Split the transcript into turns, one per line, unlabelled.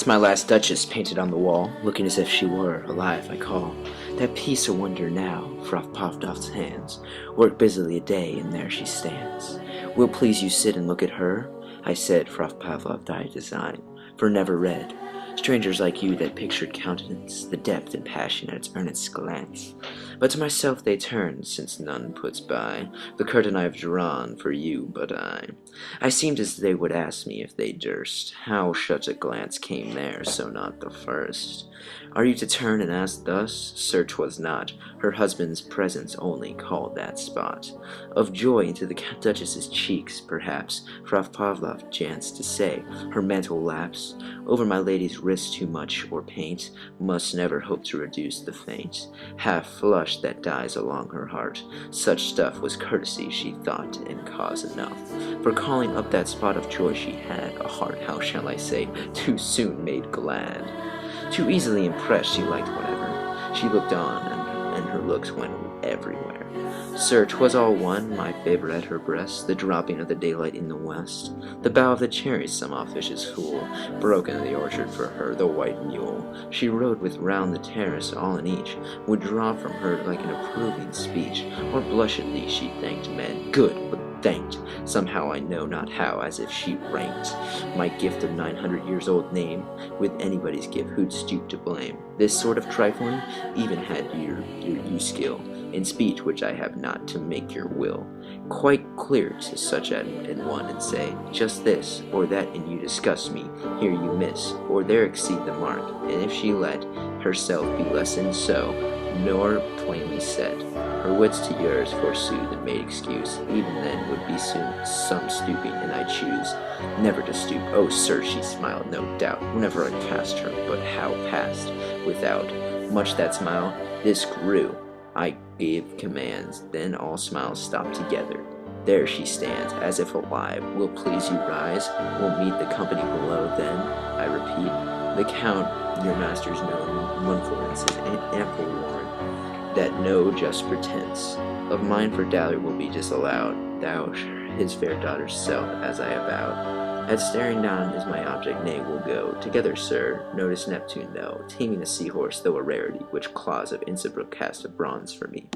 It's my last Duchess painted on the wall, looking as if she were alive, I call. That piece a wonder now, froth puffed off hands, work busily a day, and there she stands. Will please you sit and look at her? I said, froth Pavlov thy design, for never read. Strangers like you that pictured countenance, the depth and passion at its earnest glance. But to myself they turn, since none puts by the curtain I have drawn for you but I. I seemed as they would ask me if they durst, how such a glance came there, so not the first. Are you to turn and ask thus? Sir, 'twas not her husband's presence only called that spot of joy into the Duchess's cheeks, perhaps, froth Pavlov chanced to say, her mental lapse over my lady's wrist too much, or paint, must never hope to reduce the faint half flush that dies along her heart. Such stuff was courtesy, she thought, and cause enough. For calling up that spot of joy she had, a heart, how shall I say, too soon made glad. Too easily impressed, she liked whatever. She looked on, and her looks went everywhere. Sir, 'twas all one, my favor at her breast, the dropping of the daylight in the west, the bough of the cherries some officious fool broke in the orchard for her, the white mule she rode with round the terrace, all in each would draw from her like an approving speech, or blushedly she thanked men, good, but thanked, somehow I know not how, as if she ranked my gift of 900 years old name with anybody's gift who'd stoop to blame. This sort of trifling even had your skill in speech, which I have not, to make your will quite clear to such an one, and say, just this or that in you disgust me, here you miss, or there exceed the mark, and if she let herself be lessened so, nor plainly said, her wits to yours, forsooth, and made excuse, even then would be soon some stooping, and I choose never to stoop. Oh, sir, she smiled, no doubt, whenever I cast her, but how passed without much that smile, this grew. I gave commands, then all smiles stopped together. There she stands, as if alive. Will please you rise? We'll meet the company below, then, I repeat. The Count, your master's known one for instance, ample warrant that no just pretense of mine for dowry will be disallowed. Thou, his fair daughter's self, as I avowed. At staring down is my object, nay, we'll go together, sir. Notice Neptune, though, taming a seahorse, though a rarity, which claws of Innsbruck cast of bronze for me.